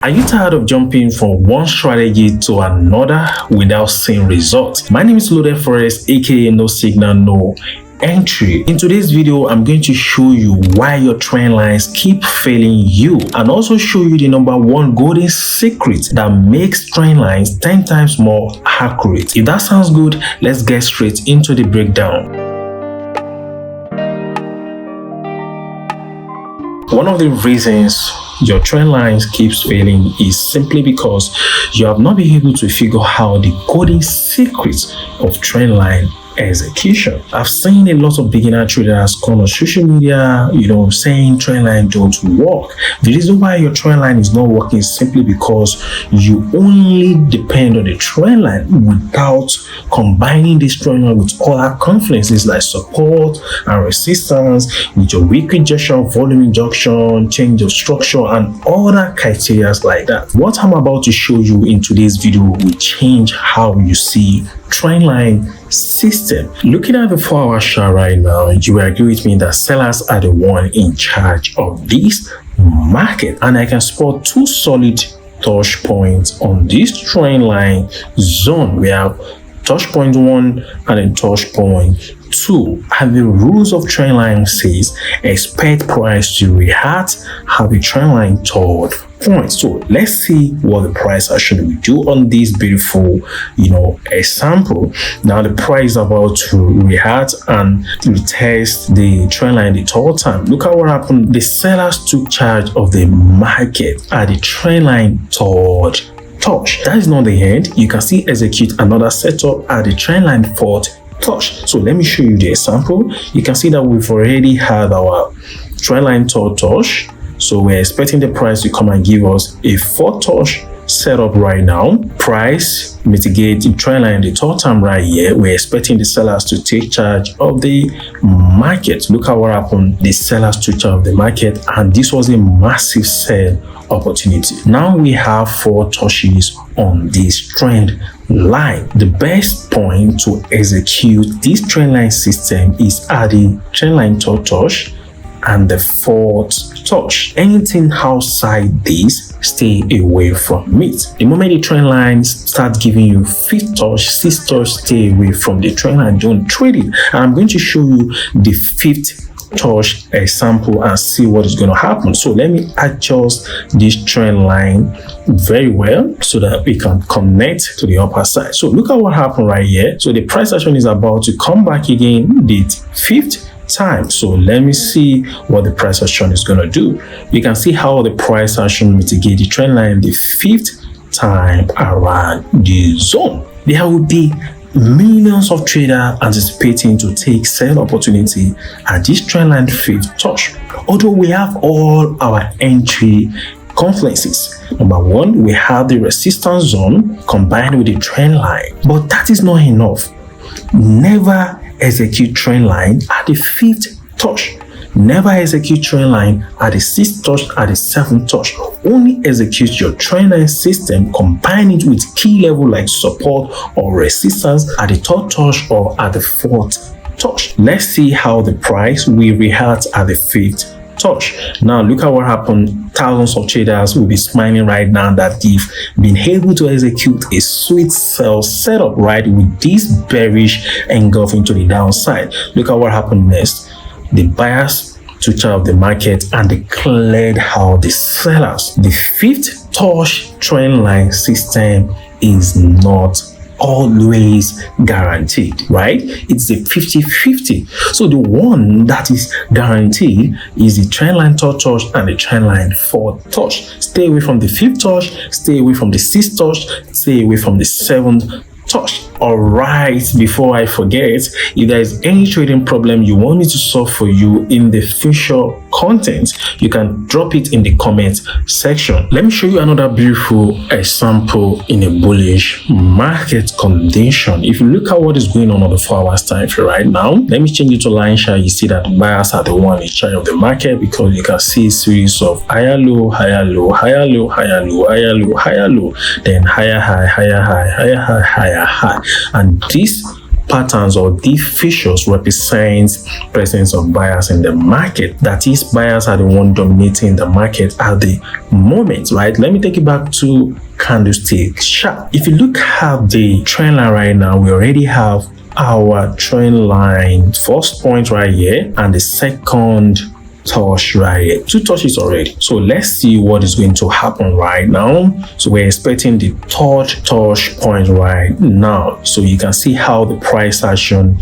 Are you tired of jumping from one strategy to another without seeing results? My name is Loaded Forex, aka No Signal, No Entry. In today's video, I'm going to show you why your trend lines keep failing you and also show you the #1 golden secret that makes trend lines 10 times more accurate. If that sounds good, let's get straight into the breakdown. One of the reasons your trend lines keeps failing is simply because you have not been able to figure out the golden secrets of trend line execution. I've seen a lot of beginner traders come on social media, saying trend line don't work. The reason why your trend line is not working is simply because you only depend on the trend line without combining this trend line with other confluences like support and resistance, with your weekly injection, volume injection, change of structure, and other criteria like that. What I'm about to show you in today's video will change how you see trend line system. Looking at the 4-hour chart right now, you will agree with me that sellers are the one in charge of this market, and I can spot two solid touch points on this trend line zone. We have touch point 1 and then touch point 2, and the rules of trend line says expect price to react at the trend line third point. So let's see what the price action will do on this beautiful example. Now the price is about to react and retest the trend line the third time. Look at what happened. The sellers took charge of the market at the trend line third touch. That is not the end. You can see execute another setup at the trend line fourth touch. So let me show you the example. You can see that we've already had our trend line third touch. So we're expecting the price to come and give us a fourth touch setup right now. Price mitigate the trend line the third time right here. We're expecting the sellers to take charge of the market. Look at what happened. The sellers took charge of the market, and this was a massive sell opportunity. Now we have 4 touches on this trend line. The best point to execute this trend line system is at the trend line third touch and the fourth touch. Anything outside this, stay away from it. The moment the trend lines start giving you 5th touch, 6th touch, stay away from the trend line. Don't trade it. And I'm going to show you the 5th touch example and see what is going to happen. So let me adjust this trend line very well so that we can connect to the upper side. So look at what happened right here. So the price action is about to come back again the 5th time. So let me see what the price action is going to do. You can see how the price action mitigate the trend line the 5th time around the zone. There will be millions of traders anticipating to take sell opportunity at this trend line 5th touch. Although we have all our entry confluences. #1, we have the resistance zone combined with the trend line, but that is not enough. Never execute trend line at the 5th touch. Never execute trend line at the 6th touch, at the 7th touch. Only execute your trend line system, combine it with key level like support or resistance at the 3rd touch or at the 4th touch. Let's see how the price will react at the 5th touch. Now look at what happened. Thousands of traders will be smiling right now that they've been able to execute a sweet sell setup right with this bearish engulfing to the downside. Look at what happened next. The buyers took charge of the market and declared out the sellers. The 5th touch trend line system is not always guaranteed, right? It's a 50-50. So the one that is guaranteed is the trend line third touch and the trend line fourth touch. Stay away from the 5th touch, stay away from the 6th touch, stay away from the 7th touch. All right, before I forget, if there is any trading problem you want me to solve for you in the future content, you can drop it in the comment section. Let me show you another beautiful example in a bullish market condition. If you look at what is going on the 4-hour time frame right now, let me change it to line chart. You see that buyers are the one in charge of the market because you can see a series of higher low, higher low, higher low, higher low, higher low, higher low, then higher high, higher high, higher high, higher high. And this patterns or these features represents presence of buyers in the market. That is, buyers are the one dominating the market at the moment, right? Let me take it back to candlestick chart. If you look at the trend line right now, we already have our trend line first point right here and the second touch right here. 2 touches already. So let's see what is going to happen right now. So we're expecting the third touch point right now. So you can see how the price action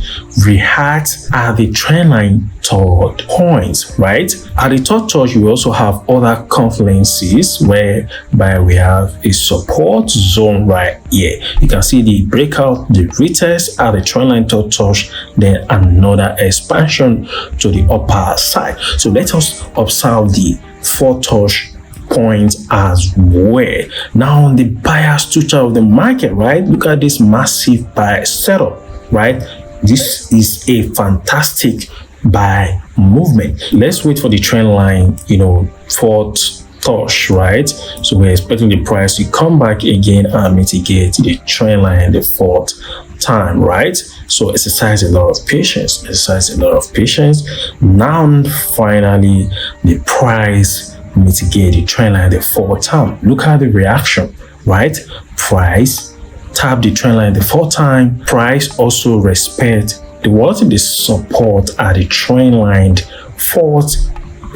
reacts at the trend line third point, right? At the third touch, we also have other confluences whereby we have a support zone right here. You can see the breakout, the retest at the trend line third touch, then another expansion to the upper side. So let us observe the fourth touch point as well. Now the buyers switch out of the market, right? Look at this massive buy setup, right? This is a fantastic buy movement. Let's wait for the trend line, fourth touch, right? So we're expecting the price to come back again and mitigate the trend line the fourth time, right? So exercise a lot of patience. Now finally the price mitigate the trend line the fourth time. Look at the reaction, right? Price tap the trend line the fourth time. Price also respect the support at the trend line fourth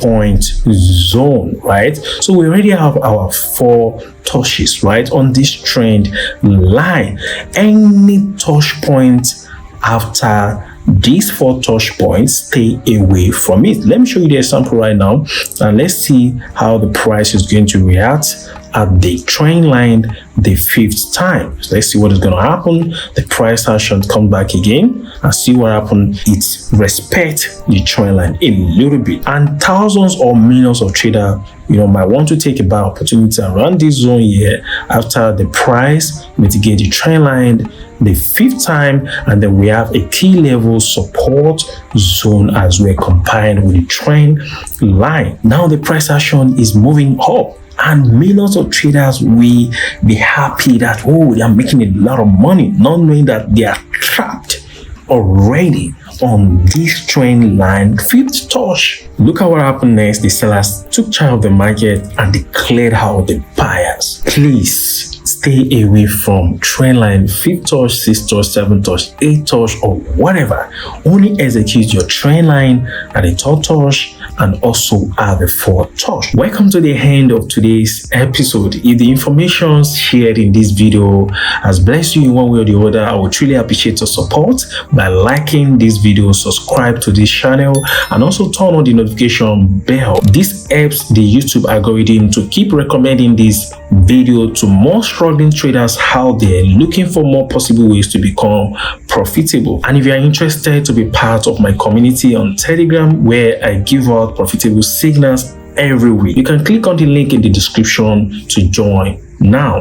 point zone, right? So we already have our 4 touches, right, on this trend line. Any touch point after these 4 touch points, stay away from it. Let me show you the example right now, and let's see how the price is going to react at the trend line the 5th time. So let's see what is going to happen. The price action come back again and see what happens. It respect the trend line a little bit, and thousands or millions of traders might want to take a buy opportunity around this zone here after the price mitigate the trend line the 5th time, and then we have a key level support zone as we're combined with the trend line. Now the price action is moving up, and millions of traders will be happy that they are making a lot of money, not knowing that they are trapped already on this trend line 5th touch. Look at what happened next. The sellers took charge of the market and declared out the buyers. Please stay away from trend line 5th touch, 6th touch, 7th touch, 8th touch, or whatever. Only execute your trend line at the 3rd touch and also at the 4th touch. Welcome to the end of today's episode. If the information shared in this video has blessed you in one way or the other, I would truly appreciate your support by liking this video, subscribe to this channel, and also turn on the notification bell. This helps the YouTube algorithm to keep recommending this video to more struggling traders out there looking for more possible ways to become profitable. And if you are interested to be part of my community on Telegram, where I give out profitable signals every week, you can click on the link in the description to join now.